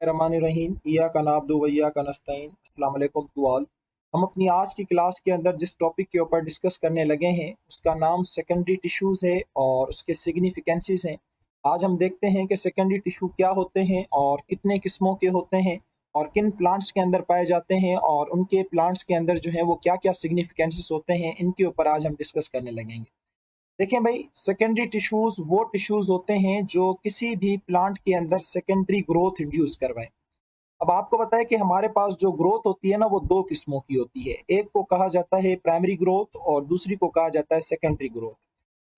रहीम इया का नाब्दु व इय्या का नस्तईन। अस्सलाम वालेकुम टू ऑल। हम अपनी आज की क्लास के अंदर जिस टॉपिक के ऊपर डिस्कस करने लगे हैं उसका नाम सेकेंडरी टिश्यूज़ है और उसके सिग्निफिकेंसेस हैं। आज हम देखते हैं कि सेकेंडरी टिश्यू क्या होते हैं और कितने किस्मों के होते हैं और किन प्लांट्स के अंदर पाए जाते हैं और उनके प्लांट्स के अंदर जो है वो क्या क्या सिग्निफिकेंसेस होते हैं, इनके ऊपर आज हम डिस्कस करने लगेंगे। देखें भाई, सेकेंडरी टिश्यूज़ वो टिश्यूज़ होते हैं जो किसी भी प्लांट के अंदर सेकेंडरी ग्रोथ इंड्यूस करवाएं। अब आपको पता है कि हमारे पास जो ग्रोथ होती है ना वो दो किस्मों की होती है। एक को कहा जाता है प्राइमरी ग्रोथ और दूसरी को कहा जाता है सेकेंडरी ग्रोथ।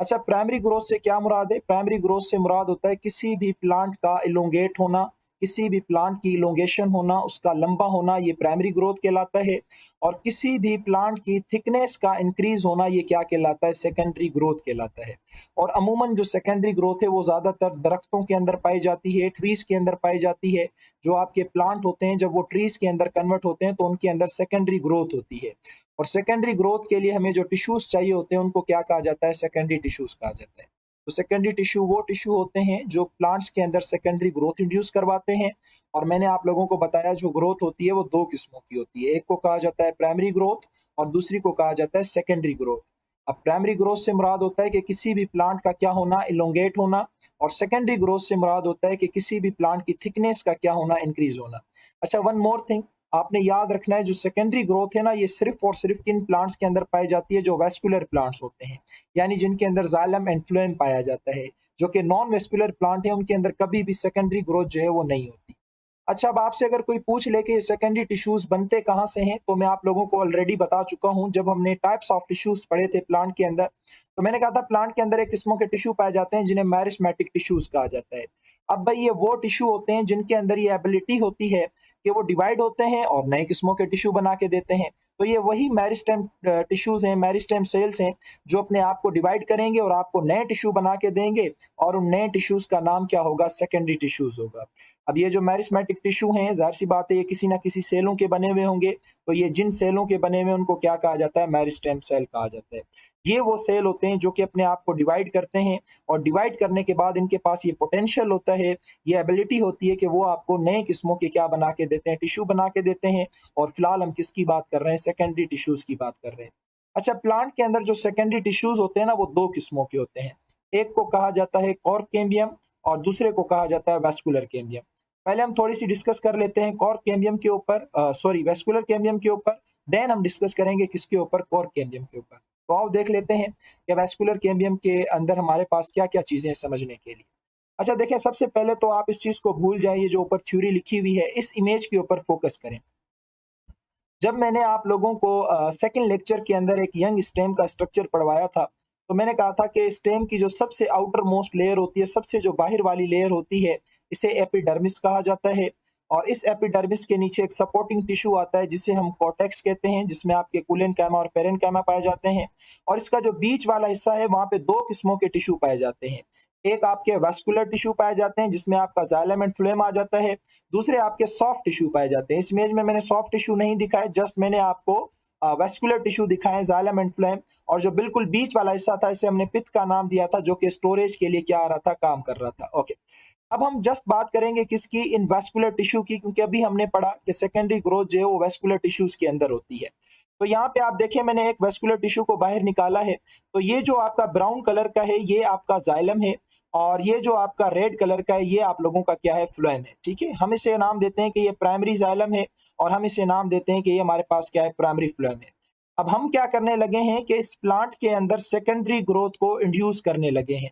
अच्छा, प्राइमरी ग्रोथ से क्या मुराद है? प्राइमरी ग्रोथ से मुराद होता है किसी भी प्लांट का इलोंगेट होना, किसी भी प्लांट की इलोंगेशन होना, उसका लंबा होना, ये प्राइमरी ग्रोथ कहलाता है। और किसी भी प्लांट की थिकनेस का इंक्रीज होना, ये क्या कहलाता है? सेकेंडरी ग्रोथ कहलाता है। और अमूमन जो सेकेंडरी ग्रोथ है वो ज़्यादातर दरख्तों के अंदर पाई जाती है, ट्रीज के अंदर पाई जाती है। जो आपके प्लांट होते हैं जब वो ट्रीज के अंदर कन्वर्ट होते हैं तो उनके अंदर सेकेंडरी ग्रोथ होती है। और सेकेंडरी ग्रोथ के लिए हमें जो टिश्यूज चाहिए होते हैं उनको क्या कहा जाता है? सेकेंडरी टिश्यूज कहा जाता है। तो सेकेंडरी टिश्यू वो टिश्यू होते हैं जो प्लांट्स के अंदर सेकेंडरी ग्रोथ इंड्यूस करवाते हैं। और मैंने आप लोगों को बताया जो ग्रोथ होती है वो दो किस्मों की होती है। एक को कहा जाता है प्राइमरी ग्रोथ और दूसरी को कहा जाता है सेकेंडरी ग्रोथ। अब प्राइमरी ग्रोथ से मुराद होता है कि किसी भी प्लांट का क्या होना? इलोंगेट होना। और सेकेंडरी ग्रोथ से मुराद होता है कि किसी भी प्लांट की थिकनेस का क्या होना? इंक्रीज होना। अच्छा, वन मोर थिंग आपने याद रखना है, जो सेकेंडरी ग्रोथ है ना ये सिर्फ और सिर्फ किन प्लांट्स के अंदर पाई जाती है? जो वेस्कुलर प्लांट्स होते हैं, यानी जिनके अंदर जाइलम एंड फ्लोएम पाया जाता है। जो कि नॉन वेस्कुलर प्लांट है उनके अंदर कभी भी सेकेंडरी ग्रोथ जो है वो नहीं होती। अच्छा, अब आपसे अगर कोई पूछ ले कि ये सेकेंडरी टिश्यूज बनते कहाँ से हैं, तो मैं आप लोगों को ऑलरेडी बता चुका हूँ। जब हमने टाइप्स ऑफ टिश्यूज पढ़े थे प्लांट के अंदर, तो मैंने कहा था प्लांट के अंदर एक किस्मों के टिश्यू पाए जाते हैं जिन्हें मैरिस्मेटिक टिश्यूज कहा जाता है। अब भाई, ये वो टिश्यू होते हैं जिनके अंदर ये एबिलिटी होती है कि वो डिवाइड होते हैं और नए किस्मों के टिश्यू बना के देते हैं। तो ये वही मेरिस्टेम टिश्यूज हैं, मेरिस्टेम सेल्स हैं, जो अपने आप को डिवाइड करेंगे और आपको नए टिश्यू बना के देंगे। और उन नए टिश्यूज का नाम क्या होगा? सेकेंडरी टिश्यूज होगा। अब ये जो मैरिस्मेटिक टिश्यू हैं, जाहिर सी बात है ये किसी ना किसी सेलों के बने हुए होंगे। तो ये जिन सेलों के बने हुए उनको क्या कहा जाता है? मेरिस्टेम सेल कहा जाता है। ये वो सेल होते हैं जो कि अपने आप को डिवाइड करते हैं और डिवाइड करने के बाद इनके पास ये पोटेंशियल होता है, ये एबिलिटी होती है कि वो आपको नए किस्मों के क्या बना के देते हैं? टिश्यू बना के देते हैं। और फिलहाल हम किसकी बात कर रहे हैं? सेकेंडरी टिश्यूज की बात कर रहे हैं। अच्छा, प्लांट के अंदर जो सेकेंडरी टिश्यूज होते हैं ना वो दो किस्मों के होते हैं। एक को कहा जाता है कॉर्क कैम्बियम और दूसरे को कहा जाता है वेस्कुलर कैम्बियम। पहले हम थोड़ी सी डिस्कस कर लेते हैं कॉर्क कैम्बियम के ऊपर, सॉरी वेस्कुलर कैम्बियम के ऊपर। देन हम डिस्कस करेंगे किसके ऊपर? कॉर्क कैम्बियम के ऊपर। तो आओ देख लेते हैं कि वेस्कुलर कैम्बियम के अंदर हमारे पास क्या क्या चीजें हैं समझने के लिए। अच्छा देखिए, सबसे पहले तो आप इस चीज को भूल जाइए, जो ऊपर थ्योरी लिखी हुई है इस इमेज के ऊपर फोकस करें। जब मैंने आप लोगों को सेकंड लेक्चर के अंदर एक यंग स्टेम का स्ट्रक्चर पढ़वाया था, तो मैंने कहा था कि स्टेम की जो सबसे आउटर मोस्ट लेयर होती है, सबसे जो बाहर वाली लेयर होती है, इसे एपिडर्मिस कहा जाता है। और इस एपिडर्मिस के नीचे एक सपोर्टिंग टिश्यू आता है जिसे हम कॉर्टेक्स कहते हैं, जिसमें आपके कुलेनकैमा और पेरेन्काइमा पाए जाते हैं। और इसका जो बीच वाला हिस्सा है वहां पे दो किस्मों के टिश्यू पाए जाते हैं। एक आपके वेस्कुलर टिश्यू पाए जाते हैं जिसमें आपका जाइलम एंड फ्लोएम आ जाता है। दूसरे आपके सॉफ्ट टिश्यू पाए जाते हैं। इस इमेज में मैंने सॉफ्ट टिश्यू नहीं दिखाया, जस्ट मैंने आपको वेस्कुलर टिश्यू दिखाए, जाइलम एंड फ्लोएम। और जो बिल्कुल बीच वाला हिस्सा था इसे हमने पित्त का नाम दिया था, जो कि स्टोरेज के लिए क्या आ रहा था? काम कर रहा था। ओके, अब हम जस्ट बात करेंगे किसकी? इन वेस्कुलर टिश्यू की, क्योंकि अभी हमने पढ़ा कि सेकेंडरी ग्रोथ जो है वो वेस्कुलर टिश्यूज के अंदर होती है। तो यहाँ पे आप देखें, मैंने एक वेस्कुलर टिश्यू को बाहर निकाला है। तो ये जो आपका ब्राउन कलर का है ये आपका जाइलम है और ये जो आपका रेड कलर का है ये आप लोगों का क्या है? फ्लोएम है। ठीक है, हम इसे नाम देते हैं कि ये प्राइमरी जाइलम है और हम इसे नाम देते हैं कि ये हमारे पास क्या है? प्राइमरी फ्लोएम है। अब हम क्या करने लगे हैं कि इस प्लांट के अंदर सेकेंडरी ग्रोथ को इंड्यूस करने लगे हैं।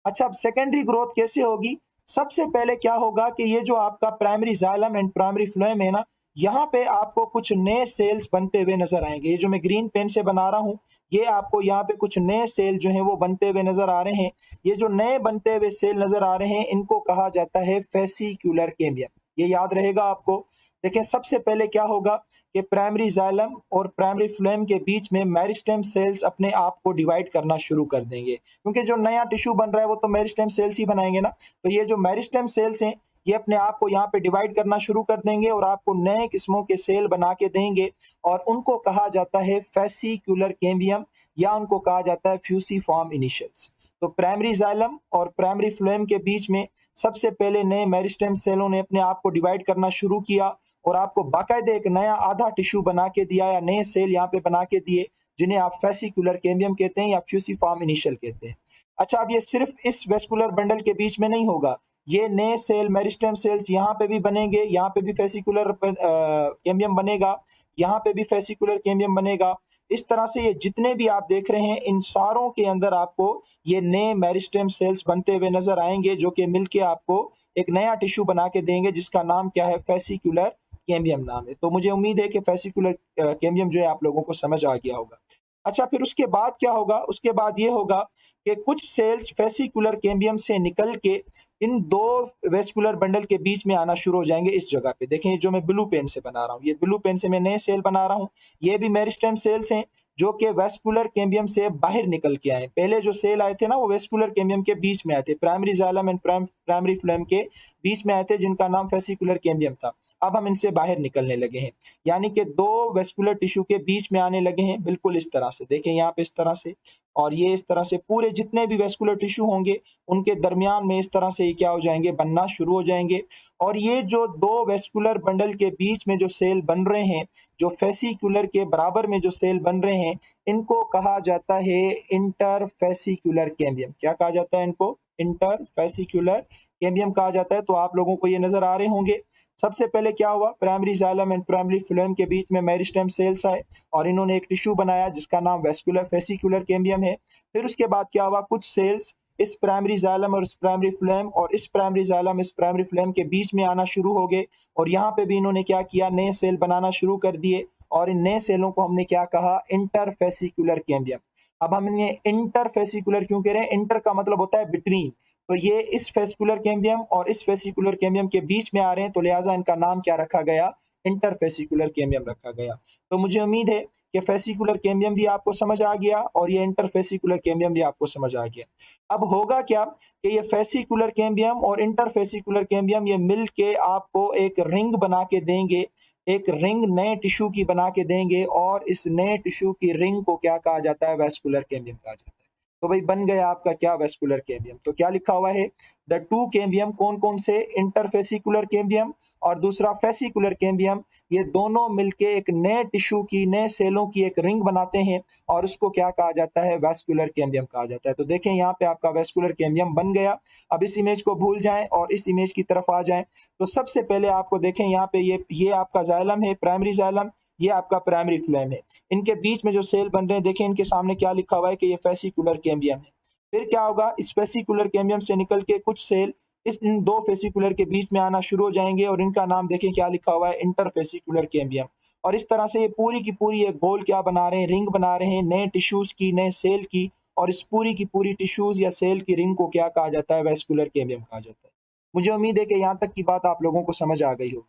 अच्छा, अब सेकेंडरी ग्रोथ कैसे होगी? सबसे पहले क्या होगा कि ये जो आपका primary xylem and primary phloem है ना, यहाँ पे आपको कुछ नए सेल्स बनते हुए नजर आएंगे। ये जो मैं ग्रीन पेन से बना रहा हूँ, ये आपको यहाँ पे कुछ नए सेल जो हैं वो बनते हुए नजर आ रहे हैं। ये जो नए बनते हुए सेल नजर आ रहे हैं इनको कहा जाता है फेसिक्यूलर कैम्बियम। ये याद रहेगा आपको। देखें, सबसे पहले क्या होगा कि प्राइमरी जाइलम और प्राइमरी फ्लोएम के बीच में मेरिस्टेम सेल्स अपने आप को डिवाइड करना शुरू कर देंगे, क्योंकि जो नया टिश्यू बन रहा है वो तो मेरिस्टेम सेल्स ही बनाएंगे ना। तो ये जो मेरिस्टेम सेल्स हैं ये अपने आप को यहाँ पे डिवाइड करना शुरू कर देंगे और आपको नए किस्मों के सेल बना के देंगे। और उनको कहा जाता है फेसिक्यूलर कैम्बियम या उनको कहा जाता है फ्यूसिफॉर्म इनिशियल्स। तो प्राइमरी जाइलम और प्राइमरी फ्लोएम के बीच में सबसे पहले नए मेरिस्टेम सेलों ने अपने आप को डिवाइड करना शुरू किया और आपको बाकायदे एक नया आधा टिश्यू बना के दिया या नए सेल यहाँ पे बना के दिए, जिन्हें आप फेसिकुलर कैम्बियम कहते हैं या फ्यूसिफॉर्म इनिशियल कहते हैं। अच्छा, अब ये सिर्फ इस वेस्कुलर बंडल के बीच में नहीं होगा, ये नए सेल मेरिस्टेम सेल्स यहाँ पे भी बनेंगे, यहाँ पे भी फेसिकुलर कैम्बियम बनेगा, यहाँ पे भी फेसिकुलर कैम्बियम बनेगा। इस तरह से ये जितने भी आप देख रहे हैं, इन सारों के अंदर आपको ये नए मेरिस्टेम सेल्स बनते हुए नजर आएंगे, जो कि मिलके आपको एक नया टिश्यू बना के देंगे, जिसका नाम क्या है, फेसिकुलर कैम्बियम नाम है। तो मुझे उम्मीद है कि फेसिकुलर कैम्बियम जो है आप लोगों को समझ आ गया होगा। अच्छा, फिर उसके बाद क्या होगा, उसके बाद ये होगा कि कुछ सेल्स फेसिकुलर कैम्बियम से निकल के इन दो वेस्कुलर बंडल के बीच में आना शुरू हो जाएंगे। इस जगह पे देखें, जो मैं ब्लू पेन से बना रहा हूँ, ये ब्लू पेन से मैं नए सेल बना रहा हूँ, ये भी मेरिस्टेम सेल्स हैं जो कि वेस्कुलर कैम्बियम से बाहर निकल के आए। पहले जो सेल आए थे ना, वो वेस्कुलर कैम्बियम के बीच में आए थे, primary xylem and primary phloem के बीच में आए थे, जिनका नाम फेसिकुलर कैम्बियम था। अब हम इनसे बाहर निकलने लगे हैं, यानी कि दो वेस्कुलर टिश्यू के बीच में आने लगे हैं, बिल्कुल इस तरह से देखें यहाँ पे, इस तरह से, और ये इस तरह से पूरे जितने भी वेस्कुलर टिश्यू होंगे उनके दरमियान में इस तरह से ये क्या हो जाएंगे, बनना शुरू हो जाएंगे। और ये जो दो वेस्कुलर बंडल के बीच में जो सेल बन रहे हैं, जो फेसिकुलर के बराबर में जो सेल बन रहे हैं, इनको कहा जाता है इंटरफेसिकुलर कैम्बियम। क्या कहा जाता है इनको? इंटरफेसिकुलर कैम्बियम कहा जाता है। तो आप लोगों को ये नजर आ रहे होंगे, सबसे पहले क्या हुआ, primary xylem and primary phloem के बीच में मेरिस्टेम सेल्स आए और इन्होंने एक टिश्यू बनाया जिसका नाम वेस्कुलर फेसिकुलर कैम्बियम है। फिर उसके बाद क्या हुआ, कुछ सेल्स इस प्राइमरी जाइलम और इस प्राइमरी फ्लोएम और इस प्राइमरी जाइलम इस प्राइमरी फ्लोएम के बीच में आना शुरू हो गए और यहाँ पे भी इन्होंने क्या किया, नए सेल बनाना शुरू कर दिए और इन नए सेलों को हमने क्या कहा, इंटरफेसिकुलर कैम्बियम। अब हम इन्हें इंटरफेसिकुलर क्यों कह रहे हैं? इंटर का मतलब होता है बिटवीन, तो ये इस फेसिकुलर कैम्बियम और इस फेसिकुलर कैम्बियम के बीच में आ रहे हैं, तो लिहाजा इनका नाम क्या रखा गया, इंटरफेसिकुलर कैम्बियम रखा गया। तो मुझे उम्मीद है कि फेसिकुलर कैम्बियम भी आपको समझ आ गया और ये इंटरफेसिकुलर कैम्बियम भी आपको समझ आ गया। अब होगा क्या कि ये फेसिकुलर कैम्बियम और इंटरफेसिकुलर कैम्बियम ये मिल के आपको एक रिंग बना के देंगे, एक रिंग नए टिश्यू की बना के देंगे और इस नए टिश्यू की रिंग को क्या कहा जाता है, वेस्कुलर कैम्बियम कहा जाता है। तो भाई बन गया आपका क्या, वेस्कुलर कैम्बियम। तो क्या लिखा हुआ है, द टू कैम्बियम, कौन कौन से, इंटरफेसिकुलर कैम्बियम और दूसरा फेसिकुलर कैम्बियम, ये दोनों मिलके एक नए टिश्यू की, नए सेलों की एक रिंग बनाते हैं और उसको क्या कहा जाता है, वेस्कुलर कैम्बियम कहा जाता है। तो देखें यहाँ पे आपका वेस्कुलर कैम्बियम बन गया। अब इस इमेज को भूल जाएं और इस इमेज की तरफ आ जाएं। तो सबसे पहले आपको देखें यहाँ पे ये आपका जाइलम है, प्राइमरी जाइलम, ये आपका प्राइमरी फ्लोएम है। इनके बीच में जो सेल बन रहे हैं, देखें इनके सामने क्या लिखा हुआ है कि ये फेसिकुलर कैम्बियम है। फिर क्या होगा, इस फेसिकुलर कैम्बियम से निकल के कुछ सेल इन दो फेसिकुलर के बीच में आना शुरू हो जाएंगे और इनका नाम देखें क्या लिखा हुआ है, इंटरफेसिकुलर कैम्बियम। और इस तरह से ये पूरी की पूरी एक गोल क्या बना रहे हैं, रिंग बना रहे हैं नए टिश्यूज की, नए सेल की, और इस पूरी की पूरी टिश्यूज या सेल की रिंग को क्या कहा जाता है, वेस्कुलर कैम्बियम कहा जाता है। मुझे उम्मीद है कि यहाँ तक की बात आप लोगों को समझ आ गई होगी।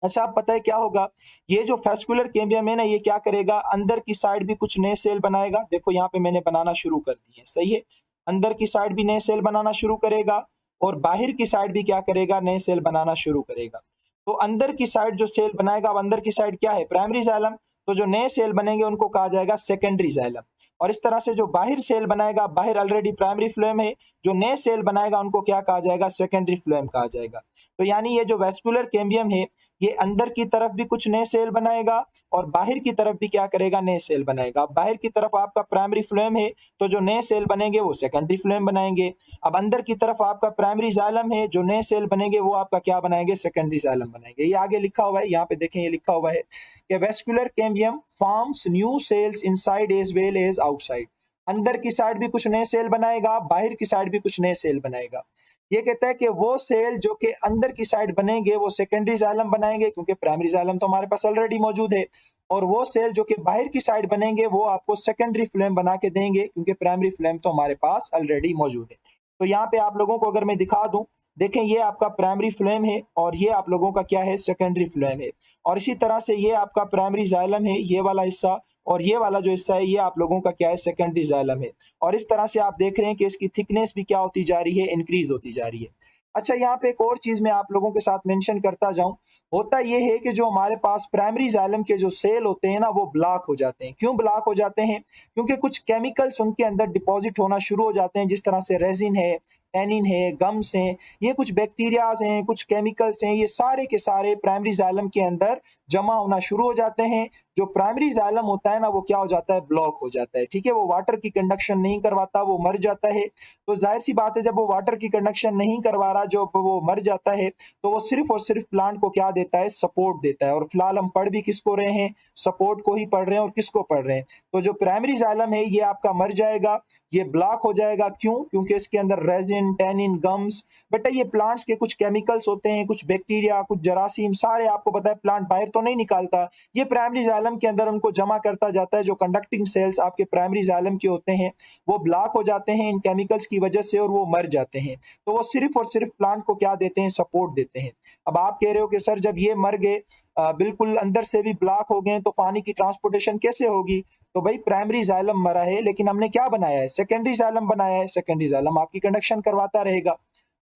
अच्छा, आप पता है क्या होगा, ये जो फेस्कुलर कैम्बियम है ना, ये क्या करेगा, अंदर की साइड भी कुछ नए सेल बनाएगा। देखो यहाँ पे मैंने बनाना शुरू कर दिए, सही है, अंदर की साइड भी नए सेल बनाना शुरू करेगा और बाहर की साइड भी क्या करेगा, नए सेल बनाना शुरू करेगा। तो अंदर की साइड जो सेल बनाएगा, अब अंदर की साइड क्या है, प्राइमरी जाइलम, तो जो नए सेल बनेंगे उनको कहा जाएगा सेकेंडरी जाइलम। और इस तरह से जो बाहर सेल बनाएगा, बाहर ऑलरेडी प्राइमरी फ्लोएम है, जो नए सेल बनाएगा उनको क्या कहा जाएगा, सेकेंडरी फ्लोएम कहा जाएगा। तो यानी ये जो वेस्कुलर कैम्बियम है, ये अंदर की तरफ भी कुछ नए सेल बनाएगा और बाहर की तरफ भी क्या करेगा, नए सेल बनाएगा। अब बाहर की तरफ आपका प्राइमरी फ्लोएम है, तो जो नए सेल बनेंगे वो सेकेंडरी फ्लोएम बनाएंगे। अब अंदर की तरफ आपका प्राइमरी जाइलम है, जो नए सेल बनेंगे वो आपका क्या बनाएंगे, सेकेंडरी जाइलम बनाएंगे। ये आगे लिखा हुआ है, यहाँ पे देखें, ये लिखा हुआ है कि vascular cambium forms new cells inside as well as outside. अंदर की साइड भी कुछ नए सेल बनाएगा, बाहर की साइड भी कुछ नए सेल बनाएगा। ये कहता है कि वो सेल जो कि अंदर की साइड बनेंगे वो सेकेंडरी जाइलम बनाएंगे, क्योंकि प्राइमरी जाइलम तो हमारे पास ऑलरेडी मौजूद है, और वो सेल जो कि बाहर की साइड बनेंगे वो आपको सेकेंडरी फ्लोएम बना के देंगे, क्योंकि प्राइमरी फ्लोएम तो हमारे पास ऑलरेडी मौजूद है। तो यहाँ पे आप लोगों को अगर मैं दिखा दूं, देखें ये आपका प्राइमरी फ्लोएम है और ये आप लोगों का क्या है, सेकेंडरी फ्लोएम है। और इसी तरह से ये आपका प्राइमरी जाइलम है, ये वाला हिस्सा, और ये वाला जो हिस्सा है ये आप लोगों का क्या है, सेकेंडरी जाइलम है। और इस तरह से आप देख रहे हैं कि इसकी थिकनेस भी क्या होती जा रही है, इंक्रीज होती जा रही है। अच्छा, यहाँ पे एक और चीज़ मैं आप लोगों के साथ मेंशन करता जाऊँ, होता ये है कि जो हमारे पास प्राइमरी जाइलम के जो सेल होते हैं ना, वो ब्लॉक हो जाते हैं। क्यों ब्लॉक हो जाते हैं? क्योंकि कुछ केमिकल्स उनके अंदर डिपॉज़िट होना शुरू हो जाते हैं, जिस तरह से रेज़िन है, टैनिन है, गम्स हैं, ये कुछ बैक्टीरियाज़ हैं, कुछ केमिकल्स हैं, ये सारे के सारे प्राइमरी जाइलम के अंदर जमा होना शुरू हो जाते हैं। जो प्राइमरी जाइलम होता है ना, वो क्या हो जाता है? ब्लॉक हो जाता है, ठीक है? वो वाटर की कंडक्शन नहीं करवाता, वो मर जाता है। तो ज़ाहिर-सी बात है, जब वो वाटर की कंडक्शन नहीं करवा रहा, जब वो मर जाता है, तो वो सिर्फ़ और सिर्फ़ प्लांट को क्या देता है? सपोर्ट देता है। और फिलहाल हम पढ़ भी किसको रहे हैं? सपोर्ट को ही पढ़ रहे हैं। और किसको पढ़ रहे हैं? तो जो प्राइमरी जाइलम है, ये आपका मर जाएगा, ये ब्लॉक हो जाएगा। क्यों? क्योंकि इसके अंदर रेज़िन, टैनिन, गम्स, बेटा ये प्लांट्स के कुछ केमिकल्स होते हैं, कुछ बैक्टीरिया, कुछ जरासीम, सारे आपको पता है प्लांट बाहर तो नहीं निकालता, ये प्राइमरी जाइलम के अंदर उनको जमा करता जाता है। जो कंडक्टिंग सेल्स आपके प्राइमरी जाइलम के होते हैं, वो ब्लॉक हो जाते हैं इन केमिकल्स की वजह से, और वो मर जाते हैं। तो वो सिर्फ़ और सिर्फ़ प्लांट को क्या देते हैं? सपोर्ट देते हैं। अब आप कह रहे हो कि सर जब ये मर गए, बिल्कुल अंदर से भी ब्लॉक हो गए, तो पानी की ट्रांसपोर्टेशन कैसे होगी? तो भाई प्राइमरी जाइलम मरा है, लेकिन हमने क्या बनाया है? सेकेंडरी जाइलम बनाया है। सेकेंडरी जाइलम आपकी कंडक्शन करवाता रहेगा।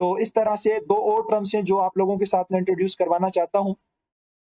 तो इस तरह से 2 और टर्म्स हैं जो आप लोगों के साथ मैं इंट्रोड्यूस करवाना चाहता हूँ।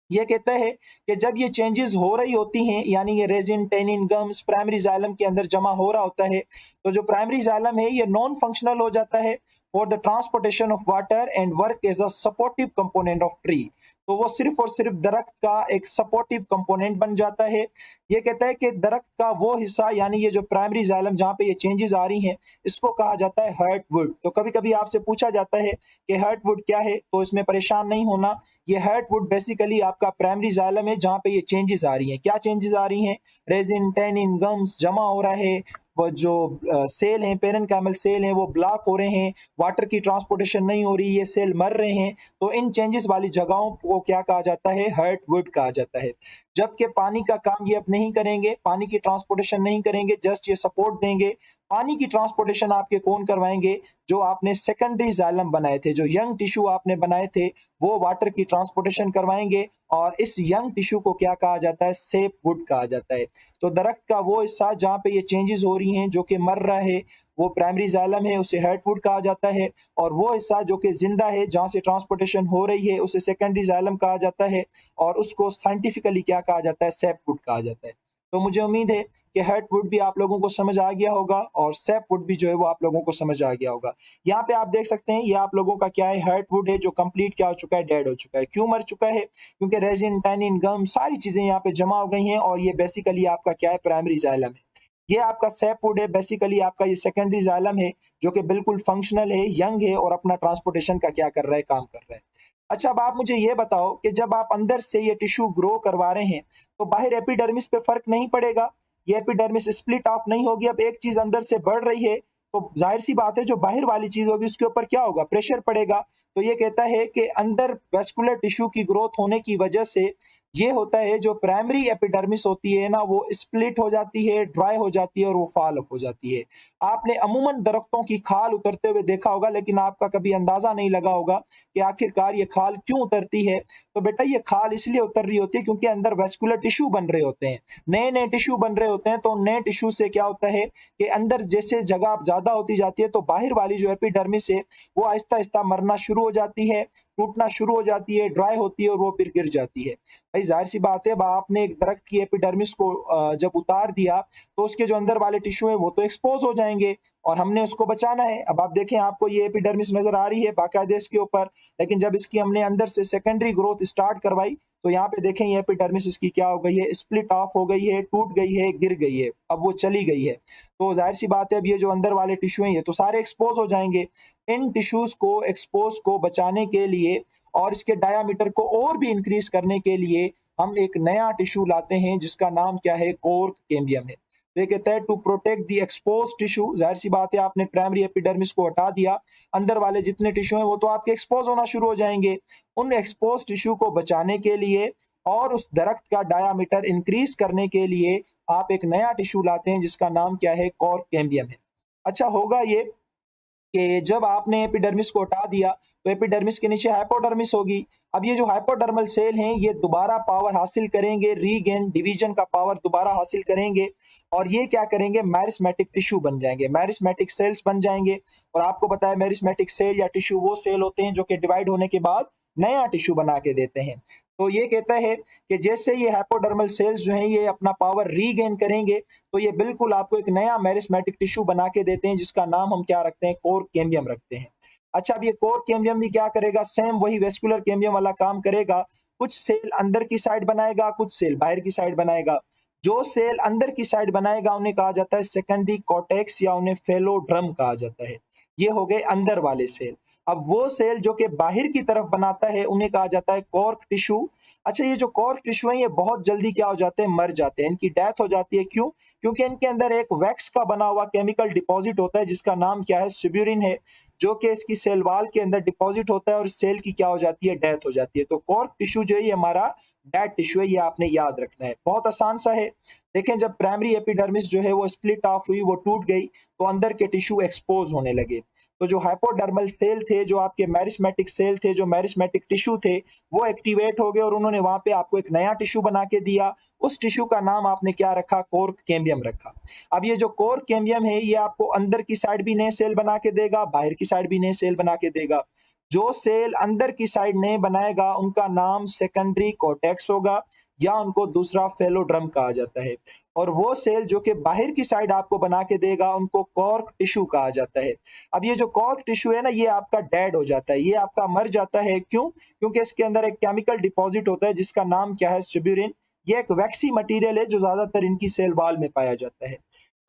ये कहता है कि जब ये चेंजेस हो रही होती हैं, यानी ये resin, tannin, gums primary xylem के अंदर जमा हो रहा होता है, तो जो प्राइमरी जाइलम है ये नॉन फंक्शनल हो जाता है for the transportation of water and work as a supportive component of tree. तो वो सिर्फ और सिर्फ दरख्त का एक सपोर्टिव कंपोनेंट बन जाता है। ये कहता है कि दरख्त का वो हिस्सा, यानी ये जो प्राइमरी जाइलम जहाँ पे ये चेंजेस आ रही हैं, इसको कहा जाता है हर्टवुड। तो कभी कभी आपसे पूछा जाता है कि हर्टवुड क्या है, तो इसमें परेशान नहीं होना। ये हर्टवुड बेसिकली आपका प्राइमरी जाइलम है, जहाँ पे ये चेंजेस आ रही हैं। क्या चेंजेस आ रही हैं? रेजिन, टैनिन, गम्स जमा हो रहा है, वो जो सेल हैं, पेरेन्काइमल सेल हैं, वो ब्लॉक हो रहे हैं, वाटर की ट्रांसपोर्टेशन नहीं हो रही, ये सेल मर रहे हैं। तो इन चेंजेस वाली जगहों को क्या कहा जाता है? हर्टवुड कहा जाता है। जबकि पानी का काम ये अब नहीं करेंगे, पानी की ट्रांसपोर्टेशन नहीं करेंगे, जस्ट ये सपोर्ट देंगे। पानी की ट्रांसपोर्टेशन आपके कौन करवाएंगे? जो आपने सेकेंडरी जाइलम बनाए थे, जो यंग टिश्यू आपने बनाए थे, वो वाटर की ट्रांसपोर्टेशन करवाएंगे। और इस यंग टिश्यू को क्या कहा जाता है? सेप वुड कहा जाता है। तो दरख्त का वो हिस्सा जहाँ पे ये चेंजेस हो रही हैं, जो कि मर रहा है, वो प्राइमरी जाइलम है, उसे हर्टवुड कहा जाता है। और वो हिस्सा जो कि जिंदा है, जहाँ से ट्रांसपोर्टेशन हो रही है, उसे सेकेंडरी जाइलम कहा जाता है। और उसको साइंटिफिकली क्या कहा जाता है? सैपवुड कहा जाता है। तो मुझे उम्मीद है कि हर्टवुड भी आप लोगों को समझ आ गया होगा, और सैपवुड भी जो है वो आप लोगों को समझ आ गया होगा। यहाँ पे आप देख सकते हैं, ये आप लोगों का क्या है? हर्टवुड है, जो कंप्लीट क्या हो चुका है? डेड हो चुका है। क्यों मर चुका है? क्योंकि रेजिन, टैनिन, गम सारी चीजें यहाँ पे जमा हो गई हैं, और ये बेसिकली आपका क्या है? प्राइमरी जाइलम है। ये आपका सैपवुड है, बेसिकली आपका ये सेकेंडरी जाइलम है, जो कि बिल्कुल फंक्शनल है, यंग है, और अपना ट्रांसपोर्टेशन का क्या कर रहा है? काम कर रहा है। अच्छा, अब आप मुझे ये बताओ कि जब आप अंदर से ये टिश्यू ग्रो करवा रहे हैं, तो बाहर एपिडर्मिस पे फर्क नहीं पड़ेगा? ये एपिडर्मिस स्प्लिट ऑफ नहीं होगी? अब एक चीज अंदर से बढ़ रही है, तो जाहिर सी बात है जो बाहर वाली चीज होगी उसके ऊपर क्या होगा? प्रेशर पड़ेगा। तो ये कहता है कि अंदर वेस्कुलर टिश्यू की ग्रोथ होने की वजह से ये होता है, जो प्राइमरी एपिडर्मिस होती है ना, वो स्प्लिट हो जाती है, ड्राई हो जाती है, और वो फॉल ऑफ हो जाती है। आपने अमूमन दरख्तों की खाल उतरते हुए देखा होगा, लेकिन आपका कभी अंदाजा नहीं लगा होगा कि आखिरकार ये खाल क्यों उतरती है। तो बेटा ये खाल इसलिए उतर रही होती है क्योंकि अंदर वेस्कुलर टिश्यू बन रहे होते हैं, नए नए टिश्यू बन रहे होते हैं। तो नए टिश्यू से क्या होता है कि अंदर जैसे जगह ज्यादा होती जाती है, तो बाहर वाली जो एपिडर्मिस है, वो आहिस्ता आहिस्ता मरना शुरू हो जाती है, टूटना शुरू हो जाती है, ड्राई होती है, और वो फिर गिर जाती है। भाई जाहिर सी बात है, अब आपने एक दरख्त की एपिडर्मिस को जब उतार दिया, तो उसके जो अंदर वाले टिश्यू है वो तो एक्सपोज हो जाएंगे, और हमने उसको बचाना है। अब आप देखें, आपको ये एपिडर्मिस नजर आ रही है बाकायदे इसके ऊपर, लेकिन जब इसकी हमने अंदर से सेकेंडरी ग्रोथ स्टार्ट करवाई, तो यहाँ पे देखें, ये एपिडर्मिस इसकी क्या हो गई है? स्प्लिट ऑफ हो गई है, टूट गई है, गिर गई है, अब वो चली गई है। तो जाहिर सी बात है, अब ये जो अंदर वाले टिश्यू हैं, ये तो सारे एक्सपोज हो जाएंगे। इन टिश्यूज को एक्सपोज को बचाने के लिए, और इसके डायामीटर को और भी इंक्रीज करने के लिए, हम एक नया टिश्यू लाते हैं, जिसका नाम क्या है? कॉर्क कैम्बियम है। तो ये कहता है to protect the expose tissue. जाहिर सी बात है, आपने प्राइमरी एपिडर्मिस को हटा दिया, अंदर वाले जितने टिश्यू हैं वो तो आपके एक्सपोज होना शुरू हो जाएंगे। उन एक्सपोज टिश्यू को बचाने के लिए और उस दरख्त का डायामीटर इंक्रीज करने के लिए, आप एक नया टिश्यू लाते हैं, जिसका नाम क्या है? कॉर्क कैम्बियम है। अच्छा होगा ये कि जब आपने एपिडर्मिस को हटा दिया तो एपिडर्मिस के नीचे हाइपोडर्मिस होगी। अब ये जो हाइपोडर्मल सेल हैं ये दोबारा पावर हासिल करेंगे, रीगेन डिवीजन का पावर दोबारा हासिल करेंगे और ये क्या करेंगे, मेरिस्मेटिक टिश्यू बन जाएंगे, मेरिस्मेटिक सेल्स बन जाएंगे। और आपको पता है मेरिस्मेटिक सेल या टिश्यू वो सेल होते हैं जो कि डिवाइड होने के बाद नया टिश्यू बना के देते हैं। तो ये कहता है कि जैसे ये हाइपोडर्मल सेल्स जो हैं ये अपना पावर रीगेन करेंगे तो ये बिल्कुल आपको एक नया मेरिस्मेटिक टिश्यू बना के देते हैं जिसका नाम हम क्या रखते हैं, कोर कैम्बियम रखते हैं। अच्छा, अब ये कोर कैम्बियम भी क्या करेगा, सेम वही वेस्कुलर कैम्बियम वाला काम करेगा। कुछ सेल अंदर की साइड बनाएगा, कुछ सेल बाहर की साइड बनाएगा। जो सेल अंदर की साइड बनाएगा उन्हें कहा जाता है सेकेंडरी कॉर्टेक्स या उन्हें फेलोड्रम कहा जाता है। ये हो गए अंदर वाले सेल। अब वो सेल जो कि बाहर की तरफ बनाता है उन्हें कहा जाता है कॉर्क टिश्यू। अच्छा, ये जो कॉर्क टिश्यू है ये बहुत जल्दी क्या हो जाते हैं, मर जाते हैं, इनकी डेथ हो जाती है। क्यों? क्योंकि इनके अंदर एक वैक्स का बना हुआ केमिकल डिपॉजिट होता है जिसका नाम क्या है, सिब्यूरिन है, जो कि इसकी सेल वाल के अंदर डिपॉजिट होता है और सेल की क्या हो जाती है, डेथ हो जाती है। तो कॉर्क टिश्यू जो है ये हमारा डेड टिश्यू है, ये आपने याद रखना है। बहुत आसान सा है। देखें, जब प्राइमरी एपिडर्मिस जो है वो स्प्लिट ऑफ हुई, वो टूट गई, तो अंदर के टिश्यू एक्सपोज होने लगे। तो जो हाइपोडर्मल सेल थे, जो आपके मेरिस्मेटिक सेल थे, जो मेरिस्मेटिक टिश्यू थे, वो एक्टिवेट हो गए और उन्होंने वहां पे आपको एक नया टिश्यू बना के दिया। उस टिश्यू का नाम आपने क्या रखा, कोर कैम्बियम रखा। अब ये जो कोर कैम्बियम है ये आपको अंदर की साइड भी नए सेल बना के देगा, बाहर की साइड भी नए सेल बना के देगा। जो सेल अंदर की साइड नए बनाएगा उनका नाम सेकेंडरी कॉर्टेक्स होगा या उनको दूसरा फेलोड्रम कहा जाता है। और वो सेल जो कि बाहर की साइड आपको बना के देगा उनको कॉर्क टिश्यू कहा जाता है। अब ये जो कॉर्क टिश्यू है ना ये आपका डेड हो जाता है, ये आपका मर जाता है। क्यों? क्योंकि इसके अंदर एक केमिकल डिपॉजिट होता है जिसका नाम क्या है, सिब्यूरिन। ये एक वैक्सी मटेरियल है जो ज्यादातर इनकी सेल वाल में पाया जाता है।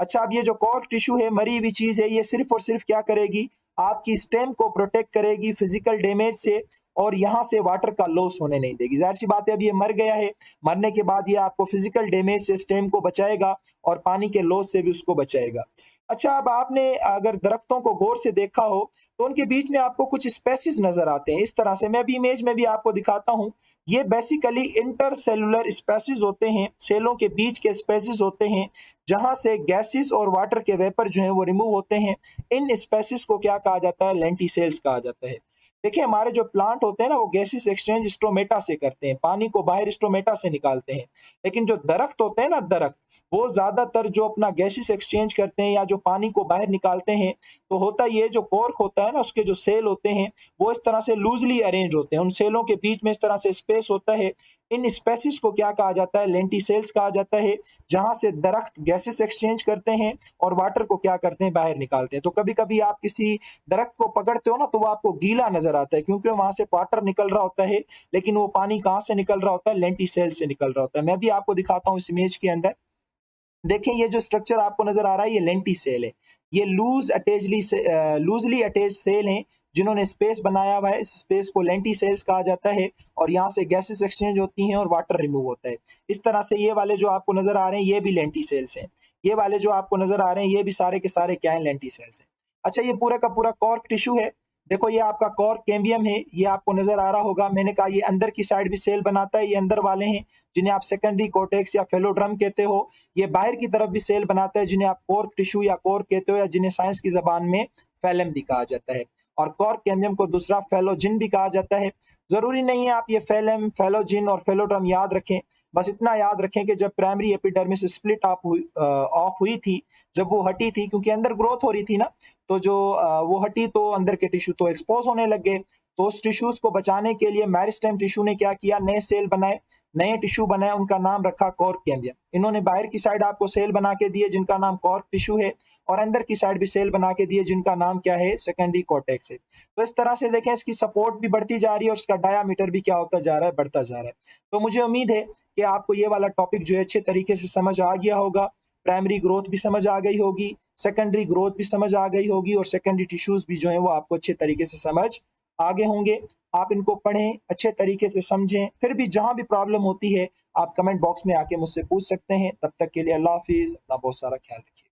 अच्छा, अब ये जो कॉर्क टिश्यू है मरी हुई चीज है, ये सिर्फ और सिर्फ क्या करेगी, आपकी स्टेम को प्रोटेक्ट करेगी फिजिकल डैमेज से और यहाँ से वाटर का लॉस होने नहीं देगी। जाहिर सी बात है अब ये मर गया है, मरने के बाद ये आपको फिजिकल डैमेज से स्टेम को बचाएगा और पानी के लॉस से भी उसको बचाएगा। अच्छा, अब आपने अगर दरख्तों को गौर से देखा हो तो उनके बीच में आपको कुछ स्पेसिस नजर आते हैं इस तरह से। मैं अभी इमेज में भी आपको दिखाता हूँ। ये बेसिकली इंटर सेलुलर स्पेसिस होते हैं, सेलों के बीच के स्पेसिस होते हैं जहां से गैसेस और वाटर के वेपर जो हैं वो रिमूव होते हैं। इन स्पेसिस को क्या कहा जाता है, लेंटिसेल्स कहा जाता है। देखिए, हमारे जो प्लांट होते हैं ना वो गैसेस एक्सचेंज स्टोमेटा से करते हैं, पानी को बाहर स्टोमेटा से निकालते हैं। लेकिन जो दरख्त होते हैं ना, दरख्त वो ज्यादातर जो अपना गैसेस एक्सचेंज करते हैं या जो पानी को बाहर निकालते हैं, तो होता ये जो कॉर्क होता है ना उसके जो सेल होते हैं वो इस तरह से लूजली अरेंज होते हैं, उन सेलों के बीच में इस तरह से स्पेस होता है। इन स्पेसिस को क्या कहा जाता है, लेंटिसेल्स कहा जाता है, जहां से दरख्त गैसेस एक्सचेंज करते हैं और वाटर को क्या करते हैं, बाहर निकालते हैं। तो कभी कभी आप किसी दरख्त को पकड़ते हो ना तो वो आपको गीला नजर आता है क्योंकि वहां से वाटर निकल रहा होता है, लेकिन वो पानी कहाँ से निकल रहा होता है, लेंटिसेल से निकल रहा होता है। मैं भी आपको दिखाता हूँ इस इमेज के अंदर। देखें, ये जो स्ट्रक्चर आपको नजर आ रहा है ये लेंटी सेल है। ये लूजली अटैच सेल हैं जिन्होंने स्पेस बनाया हुआ है। इस स्पेस को लेंटी सेल्स कहा जाता है और यहाँ से गैसेस एक्सचेंज होती हैं और वाटर रिमूव होता है। इस तरह से ये वाले जो आपको नजर आ रहे हैं ये भी लेंटी सेल्स हैं। ये वाले जो आपको नजर आ रहे हैं ये भी सारे के सारे क्या है, लेंटी सेल्स हैं। अच्छा, ये पूरा का पूरा कॉर्क टिश्यू है। देखो, ये आपका कॉर्क कैम्बियम है, ये आपको नजर आ रहा होगा। मैंने कहा ये अंदर की साइड भी सेल बनाता है, ये अंदर वाले हैं जिन्हें आप सेकेंडरी कॉर्टेक्स या फेलोड्रम कहते हो। ये बाहर की तरफ भी सेल बनाता है जिन्हें आप कॉर्क टिश्यू या कॉर्क कहते हो या जिन्हें साइंस की जबान में फैलम भी कहा जाता है। और कॉर्क कैम्बियम को दूसरा फेलोजिन भी कहा जाता है। जरूरी नहीं है आप ये फैलम, फेलोजिन और फेलोड्रम याद रखें, बस इतना याद रखें कि जब प्राइमरी एपिडर्मिस स्प्लिट ऑफ हुई थी, जब वो हटी थी, क्योंकि अंदर ग्रोथ हो रही थी ना, तो जो वो हटी तो अंदर के टिश्यू तो एक्सपोज होने लग गए। तो उस टिश्यूज को बचाने के लिए मेरिस्टेम टिश्यू ने क्या किया, नए सेल बनाए, नए टिश्यू बनाए, उनका नाम रखा कॉर्क कैम्बियम। इन्होंने बाहर की साइड आपको सेल बना के दिए जिनका नाम कॉर्क टिश्यू है और अंदर की साइड भी सेल बना के दिए जिनका नाम क्या है, सेकेंडरी कॉर्टेक्स है। तो इस तरह से देखें, इसकी सपोर्ट भी बढ़ती जा रही है और इसका डायामीटर भी क्या होता जा रहा है, बढ़ता जा रहा है। तो मुझे उम्मीद है कि आपको ये वाला टॉपिक जो है अच्छे तरीके से समझ आ गया होगा। प्राइमरी ग्रोथ भी समझ आ गई होगी, सेकेंडरी ग्रोथ भी समझ आ गई होगी और सेकेंडरी टिश्यूज भी जो है वो आपको अच्छे तरीके से समझ आगे होंगे। आप इनको पढ़ें, अच्छे तरीके से समझें, फिर भी जहां भी प्रॉब्लम होती है आप कमेंट बॉक्स में आके मुझसे पूछ सकते हैं। तब तक के लिए अल्लाह हाफिज, अपना बहुत सारा ख्याल रखिए।